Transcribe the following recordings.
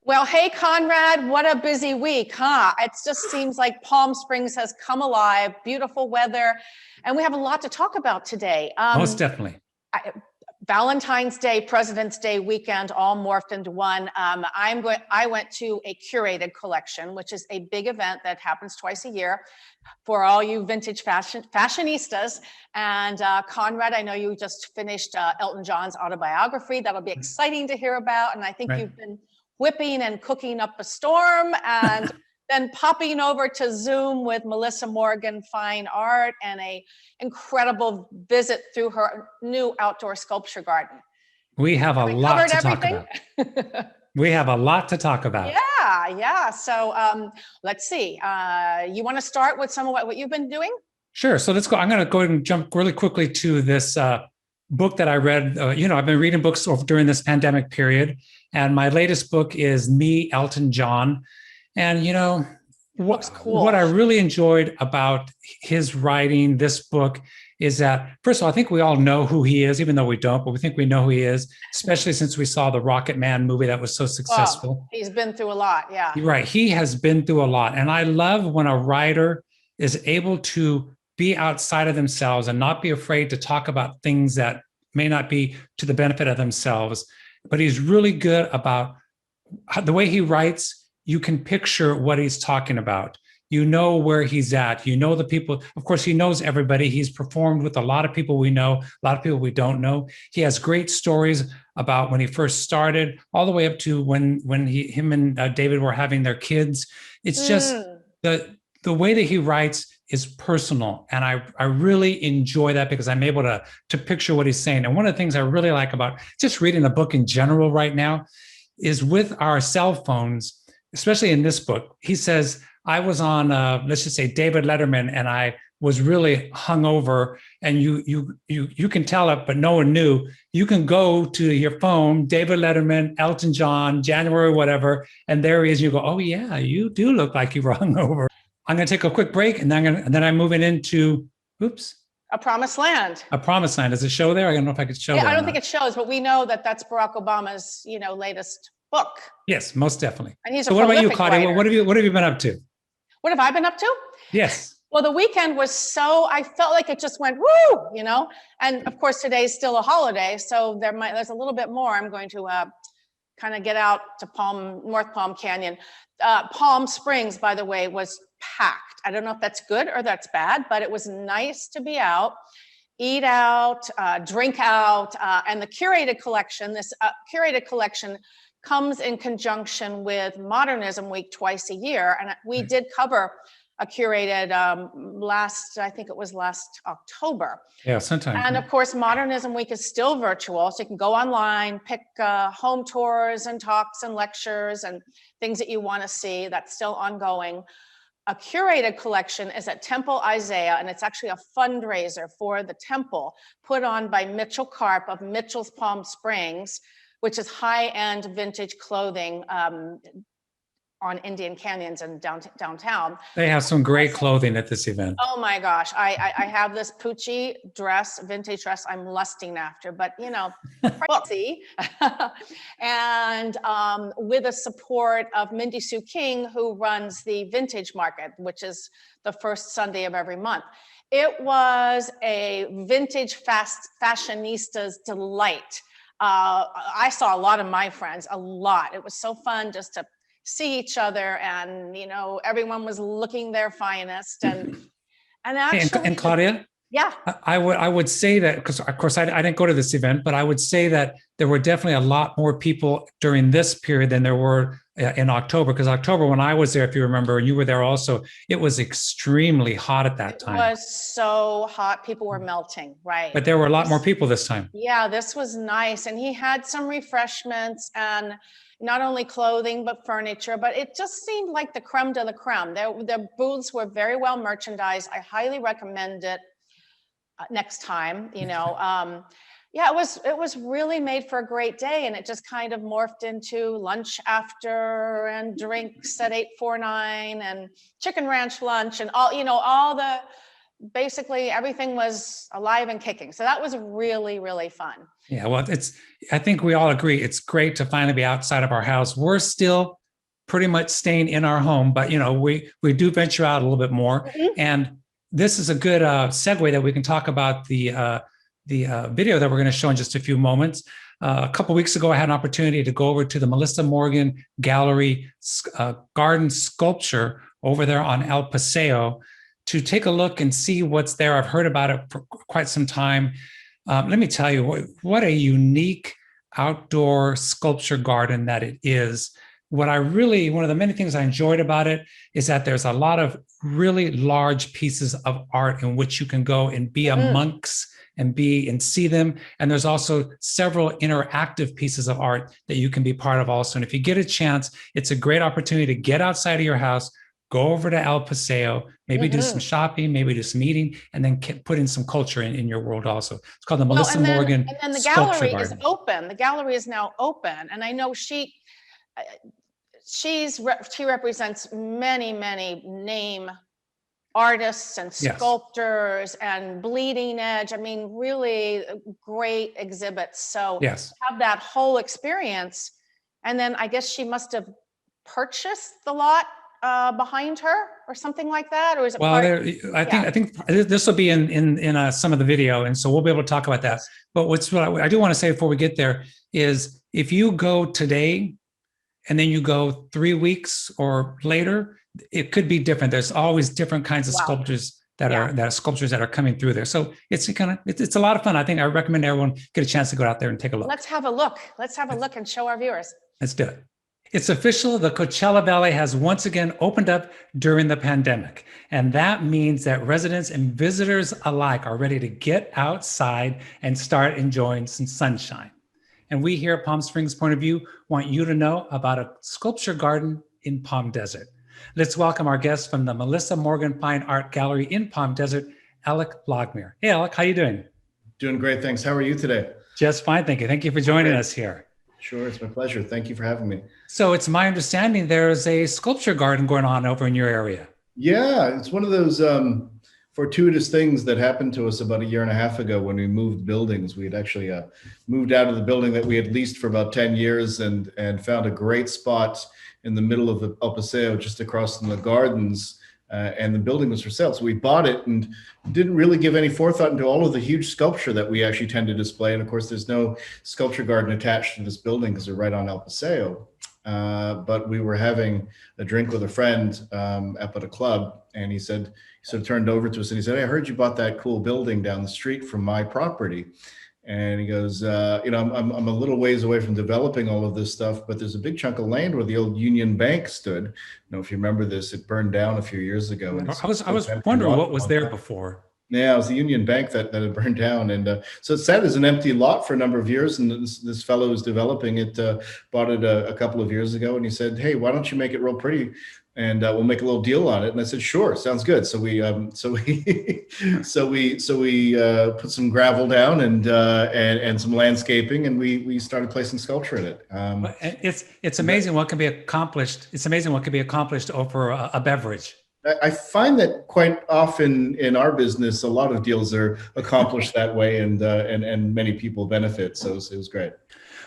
Well, hey, Conrad, what a busy week, huh? It just seems like Palm Springs has come alive, beautiful weather, and we have a lot to talk about today. Most definitely. I, Valentine's Day, President's Day weekend, all morphed into one. I went to a curated collection, which is a big event that happens twice a year for all you vintage fashionistas. And Conrad, I know you just finished Elton John's autobiography. That'll be exciting to hear about. And I think you've been whipping and cooking up a storm and then popping over to Zoom with Melissa Morgan Fine Art and a incredible visit through her new outdoor sculpture garden. We have a lot to talk about. We have a lot to talk about. Yeah. So let's see. You want to start with some of what you've been doing? Sure. So let's go. I'm going to go ahead and jump really quickly to this book that I read. I've been reading books during this pandemic period. And my latest book is Me, Elton John. And, what I really enjoyed about his writing this book is that, first of all, I think we all know who he is, even though we don't, but we think we know who he is, especially since we saw the Rocket Man movie that was so successful. Wow. He's been through a lot. Yeah. Right. He has been through a lot. And I love when a writer is able to be outside of themselves and not be afraid to talk about things that may not be to the benefit of themselves. But he's really good about the way he writes. You can picture what he's talking about. You know where he's at. You know the people. Of course, he knows everybody. He's performed with a lot of people we know, a lot of people we don't know. He has great stories about when he first started, all the way up to when him and David were having their kids. It's just the way that he writes is personal. And I really enjoy that because I'm able to picture what he's saying. And one of the things I really like about just reading a book in general right now is with our cell phones, especially in this book. He says, I was on, let's just say David Letterman, and I was really hungover, and you can tell it, but no one knew. You can go to your phone, David Letterman, Elton John, January, whatever, and there he is. You go, oh yeah, you do look like you were hungover. I'm going to take a quick break, and then I'm moving into, A Promised Land. A Promised Land. Does it show there? I don't know if I could show that. I don't think it shows, but we know that that's Barack Obama's, latest book. Yes, most definitely. And he's so what about you, Claudia? What have you been up to? What have I been up to? Yes. Well, the weekend was I felt like it just went woo, and of course today's still a holiday. So there's a little bit more. I'm going to kind of get out to North Palm Canyon. Palm Springs, by the way, was packed. I don't know if that's good or that's bad, but it was nice to be out, eat out, drink out, and the Curated Collection, this Curated Collection comes in conjunction with Modernism Week twice a year. And we did cover a curated I think it was last October. Yeah, sometime. And of course, Modernism Week is still virtual. So you can go online, pick home tours and talks and lectures and things that you want to see. That's still ongoing. A Curated Collection is at Temple Isaiah, and it's actually a fundraiser for the temple put on by Mitchell Karp of Mitchell's Palm Springs, which is high-end vintage clothing on Indian Canyons and downtown. They have some great clothing at this event. Oh my gosh, I have this Pucci dress, vintage dress I'm lusting after, but see. And with the support of Mindy Sue King, who runs the Vintage Market, which is the first Sunday of every month. It was a vintage fashionista's delight. I saw a lot of my friends, a lot. It was so fun just to see each other, and everyone was looking their finest. And actually, and Claudia, yeah, I would say that, because of course I didn't go to this event, but I would say that there were definitely a lot more people during this period than there were in October. Because October, when I was there, if you remember, and you were there also, it was extremely hot at that time. It was so hot, people were melting, right? But there were a lot more people this time. Yeah, this was nice, and he had some refreshments and not only clothing but furniture. But it just seemed like the creme de la creme. The booths were very well merchandised. I highly recommend it. Next time, yeah, it was really made for a great day, and it just kind of morphed into lunch after and drinks at 849 and chicken ranch lunch and all basically everything was alive and kicking. So that was really, really fun. Yeah, well, I think we all agree it's great to finally be outside of our house. We're still pretty much staying in our home, but we do venture out a little bit more. Mhm. And this is a good segue that we can talk about the video that we're going to show in just a few moments. A couple of weeks ago, I had an opportunity to go over to the Melissa Morgan Gallery garden sculpture over there on El Paseo to take a look and see what's there. I've heard about it for quite some time. Let me tell you what a unique outdoor sculpture garden that it is. One of the many things I enjoyed about it is that there's a lot of really large pieces of art in which you can go and be amongst and see them. And there's also several interactive pieces of art that you can be part of also. And if you get a chance, it's a great opportunity to get outside of your house, go over to El Paseo, maybe do some shopping, maybe do some eating, and then put in some culture in your world also. It's called the Melissa Morgan And then the Sculpture gallery is Garden. open. The gallery is now open. And I know she represents many, many name artists and sculptors and bleeding edge. I mean, really great exhibits. So have that whole experience. And then I guess she must have purchased the lot behind her or something like that, or is it? Well, I think this will be in some of the video, and so we'll be able to talk about that. But what I do want to say before we get there is, if you go today and then you go 3 weeks or later, it could be different. There's always different kinds of sculptures that are coming through there. So it's a lot of fun. I think I recommend everyone get a chance to go out there and take a look. Let's have a look. Let's have a look and show our viewers. Let's do it. It's official. The Coachella Valley has once again opened up during the pandemic. And that means that residents and visitors alike are ready to get outside and start enjoying some sunshine. And we here at Palm Springs Point of View want you to know about a sculpture garden in Palm Desert. Let's welcome our guest from the Melissa Morgan Fine Art Gallery in Palm Desert, Alec Blogmere. Hey, Alec, how you doing? Doing great, thanks. How are you today? Just fine, thank you. Thank you for joining us here. Sure, it's my pleasure. Thank you for having me. So it's my understanding there's a sculpture garden going on over in your area. Yeah, it's one of those fortuitous things that happened to us about 1.5 years ago when we moved buildings. We had actually moved out of the building that we had leased for about 10 years and found a great spot in the middle of the El Paseo, just across from the gardens, and the building was for sale. So we bought it and didn't really give any forethought into all of the huge sculpture that we actually tend to display. And of course, there's no sculpture garden attached to this building because they're right on El Paseo. But we were having a drink with a friend up at a club, and he sort of turned over to us and he said, "Hey, I heard you bought that cool building down the street from my property." And he goes, I'm a little ways away from developing all of this stuff, but there's a big chunk of land where the old Union Bank stood. I don't know if you remember this, it burned down a few years ago. And I was wondering what was there before. Yeah, it was the Union Bank that had burned down. And so it sat as an empty lot for a number of years. And this fellow who's developing it bought it a couple of years ago. And he said, "Hey, why don't you make it real pretty? And we'll make a little deal on it." And I said, "Sure, sounds good." So we put some gravel down and some landscaping, and we started placing sculpture in it. It's amazing what can be accomplished. It's amazing what can be accomplished over a beverage. I find that quite often in our business, a lot of deals are accomplished that way, and many people benefit. So it was great.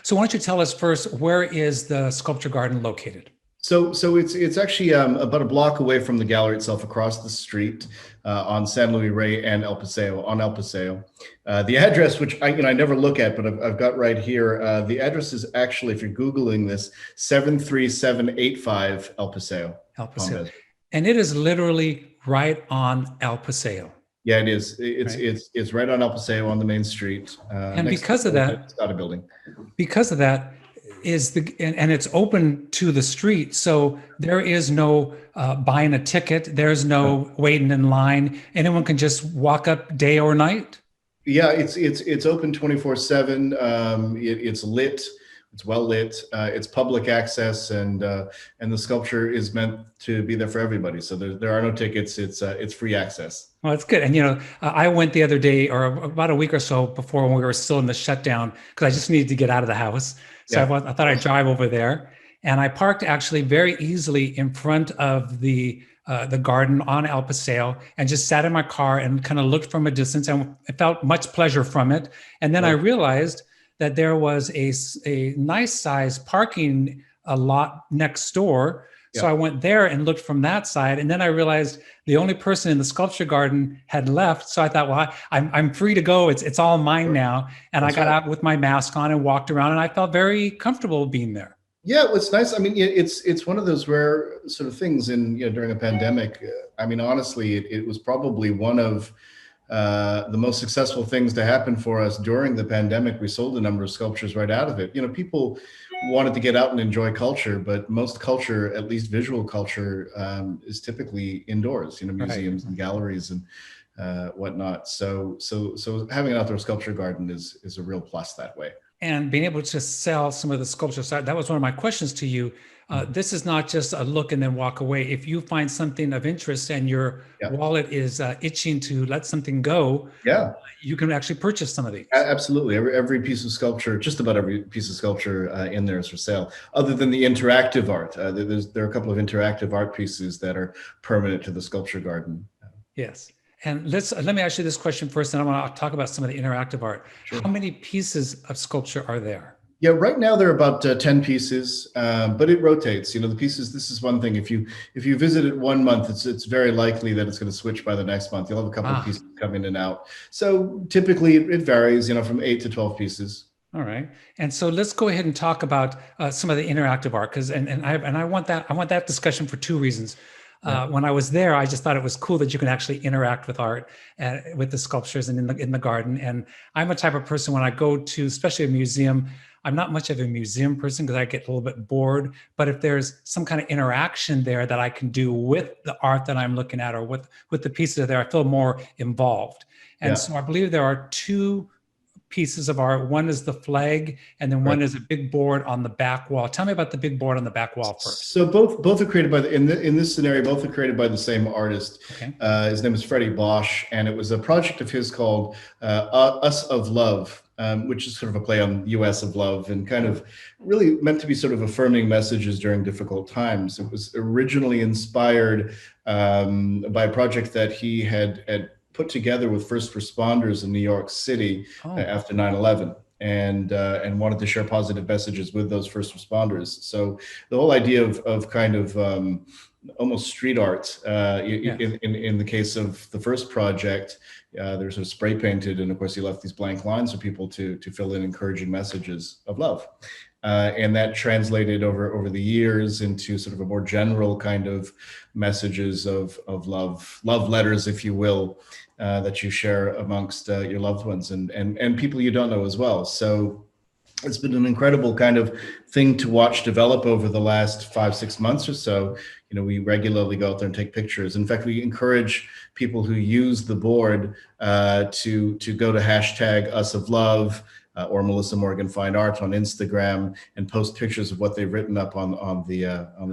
So why don't you tell us first, where is the sculpture garden located? So it's actually about a block away from the gallery itself, across the street on San Luis Rey and El Paseo, on El Paseo. The address, which I never look at, but I've got right here. The address is actually, if you're Googling this, 73785 El Paseo. El Paseo. And it is literally right on El Paseo. Yeah, it is. It's right on El Paseo on the main street. And because of that, it's got a building. Because of that, and it's open to the street, so there is no buying a ticket. There's no waiting in line. Anyone can just walk up day or night. Yeah, it's open 24/7. It's lit. It's well lit. It's public access, and the sculpture is meant to be there for everybody. So there are no tickets. It's free access. Well, it's good. And I went the other day, or about a week or so before, when we were still in the shutdown, because I just needed to get out of the house. So yeah. I thought I'd drive over there, and I parked actually very easily in front of the the garden on El Paseo and just sat in my car and kind of looked from a distance, and I felt much pleasure from it. And then I realized that there was a nice size parking lot next door. So I went there and looked from that side. And then I realized the only person in the sculpture garden had left. So I thought, well, I'm free to go. It's all mine now. And I got out with my mask on and walked around, and I felt very comfortable being there. Yeah, it was nice. I mean, it's one of those rare sort of things in, during a pandemic. I mean, honestly, it was probably one of the most successful things to happen for us during the pandemic. We sold a number of sculptures right out of it. People wanted to get out and enjoy culture, but most culture, at least visual culture, is typically indoors, museums and galleries and whatnot. So having an outdoor sculpture garden is a real plus that way. And being able to sell some of the sculptures, that was one of my questions to you. This is not just a look and then walk away. If you find something of interest and your wallet is itching to let something go, you can actually purchase some of these. Absolutely. Every piece of sculpture, just about every piece of sculpture in there is for sale, other than the interactive art. There are a couple of interactive art pieces that are permanent to the sculpture garden. Yes. And let me ask you this question first, and I want to talk about some of the interactive art. Sure. How many pieces of sculpture are there? Yeah, right now there are about 10 pieces, but it rotates. The pieces. This is one thing. If you visit it 1 month, it's very likely that it's going to switch by the next month. You'll have a couple of pieces come in and out. So typically it varies, from 8 to 12 pieces. All right, and so let's go ahead and talk about some of the interactive art, because I want that discussion for two reasons. When I was there, I just thought it was cool that you can actually interact with art, with the sculptures and in the garden. And I'm a type of person, when I go to, especially a museum, I'm not much of a museum person because I get a little bit bored. But if there's some kind of interaction there that I can do with the art that I'm looking at, or with the pieces there, I feel more involved. And so I believe there are two pieces of art. One is the flag, and then one is a big board on the back wall. Tell me about the big board on the back wall first. So both are created by in this scenario, both are created by the same artist. Okay. His name is Freddie Bosch, and it was a project of his called Us of Love, which is sort of a play on US of love, and kind of really meant to be sort of affirming messages during difficult times. It was originally inspired by a project that he had put together with first responders in New York City after 9/11, and wanted to share positive messages with those first responders. So the whole idea of kind of almost street art in the case of the first project, they're sort of spray painted, and of course he left these blank lines for people to fill in encouraging messages of love. And that translated over the years into sort of a more general kind of messages of love letters, if you will, that you share amongst your loved ones and people you don't know as well. So it's been an incredible kind of thing to watch develop over the last 5-6 months or so. We regularly go out there and take pictures. In fact, we encourage people who use the board to go to #UsOfLove or Melissa Morgan Fine Art on Instagram and post pictures of what they've written up on the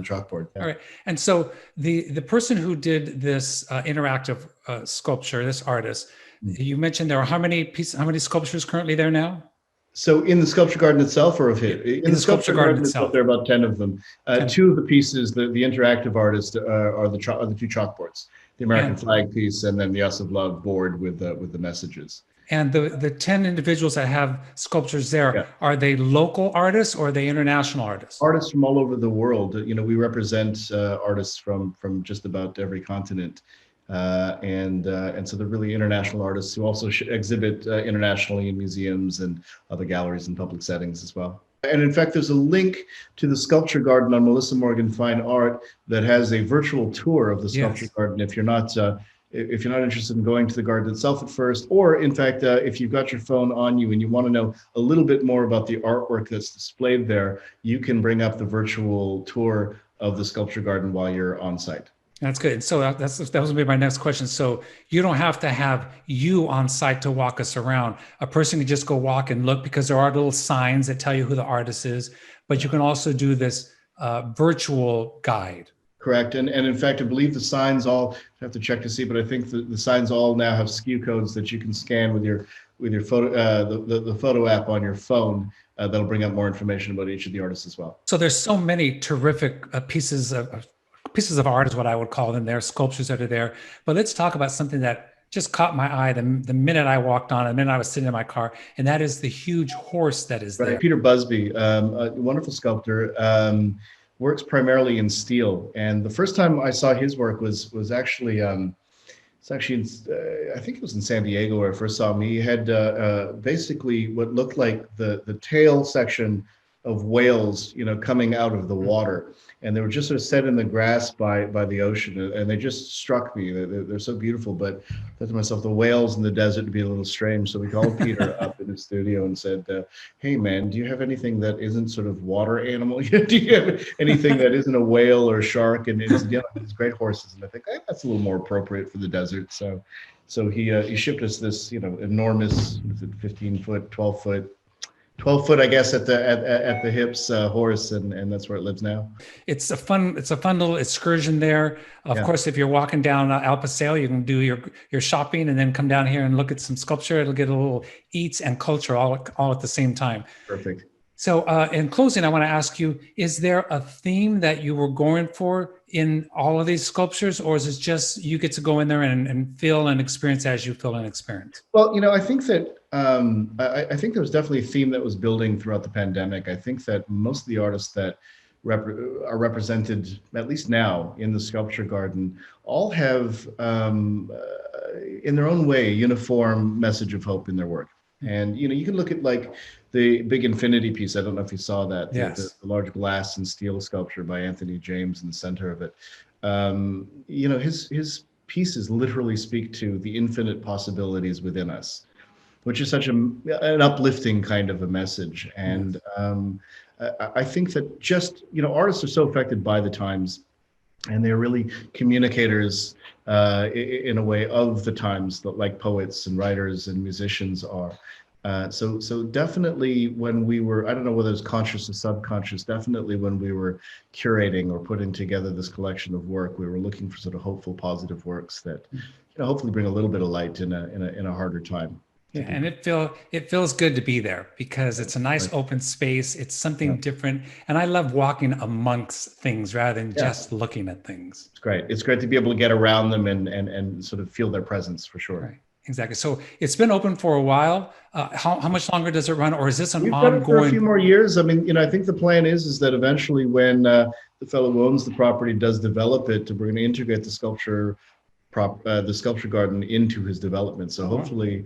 chalkboard. All right. And so the person who did this interactive sculpture, this artist, you mentioned there are how many sculptures currently there now? So in the sculpture garden itself, or of his? In the sculpture garden itself. There are about 10 of them. 2 of the pieces, the interactive artists, are the 2 chalkboards, the American flag piece and then the Us of Love board with the messages. And the 10 individuals that have sculptures there, are they local artists or are they international artists? Artists from all over the world. We represent artists from just about every continent. And so they're really international artists who also exhibit internationally in museums and other galleries and public settings as well. And in fact, there's a link to the sculpture garden on Melissa Morgan Fine Art that has a virtual tour of the sculpture garden. If you're not interested in going to the garden itself at first, or in fact, if you've got your phone on you and you want to know a little bit more about the artwork that's displayed there, you can bring up the virtual tour of the sculpture garden while you're on site. That's good. So that was going to be my next question. So you don't have to have you on site to walk us around. A person can just go walk and look, because there are little signs that tell you who the artist is, but you can also do this virtual guide. Correct. And in fact, I believe the signs all, I have to check to see, but I think the signs all now have SKU codes that you can scan with your photo, the photo app on your phone. That'll bring up more information about each of the artists as well. So there's so many terrific pieces of pieces of art is what I would call them. They're sculptures that are there. But let's talk about something that just caught my eye the minute I walked on, the minute I was sitting in my car, and that is the huge horse that is there. Peter Busby, a wonderful sculptor, works primarily in steel. And the first time I saw his work was actually it's actually I think it was in San Diego where I first saw him. He had basically what looked like the tail section of whales, coming out of the water, and they were just sort of set in the grass by the ocean, and they just struck me. They're so beautiful. But I thought to myself, the whales in the desert would be a little strange. So we called Peter up in his studio and said, "Hey man, do you have anything that isn't sort of water animal? Do you have anything that isn't a whale or a shark?" And he said, "Yeah, these great horses." And I think that's a little more appropriate for the desert. So he shipped us this enormous 15-foot, 12-foot, I guess, at the hips horse, and that's where it lives now. It's a fun little excursion there. Of course, if you're walking down El Paseo, you can do your shopping and then come down here and look at some sculpture. It'll get a little eats and culture all at the same time. Perfect. So in closing, I want to ask you, is there a theme that you were going for in all of these sculptures, or is it just you get to go in there and feel and experience as you feel and experience? Well, I think that I think there was definitely a theme that was building throughout the pandemic. I think that most of the artists that are represented, at least now, in the sculpture garden, all have, in their own way, a uniform message of hope in their work. And you can look at like the big infinity piece. I don't know if you saw that. Yes. The large glass and steel sculpture by Anthony James in the center of it. His pieces literally speak to the infinite possibilities within us, which is such an uplifting kind of a message. And I think that just artists are so affected by the times, and they're really communicators in a way of the times, like poets and writers and musicians are. So definitely when we were, I don't know whether it's conscious or subconscious, definitely when we were curating or putting together this collection of work, we were looking for sort of hopeful, positive works that hopefully bring a little bit of light in a harder time. Yeah, and it feels good to be there because it's a nice open space. It's something different, and I love walking amongst things rather than just looking at things. It's great. It's great to be able to get around them and sort of feel their presence for sure. Right. Exactly. So it's been open for a while. How much longer does it run, or is this an We've ongoing? done it for a few more years. I mean, I think the plan is that eventually, when the fellow who owns the property does develop it, we're going to integrate the sculpture garden into his development. So hopefully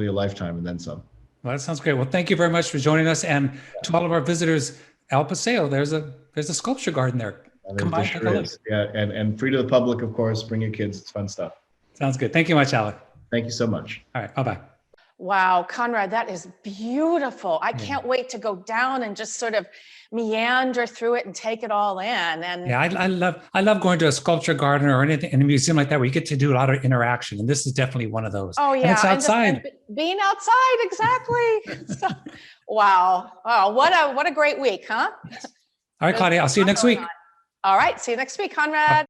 a lifetime and then some. Well, that sounds great. Well, thank you very much for joining us, and to all of our visitors, El Paseo. There's a sculpture garden there. Come by, take a look. Yeah, and free to the public, of course. Bring your kids. It's fun stuff. Sounds good. Thank you much, Alec. Thank you so much. All right. Bye-bye. Wow, Conrad, that is beautiful. I can't wait to go down and just sort of meander through it and take it all in. And yeah, I love going to a sculpture garden or anything in a museum like that where you get to do a lot of interaction, and this is definitely one of those. Oh yeah, and it's outside. And being outside, exactly. So, wow, what a great week, huh? All right, Claudia, I'll see you next week. All right, see you next week, Conrad.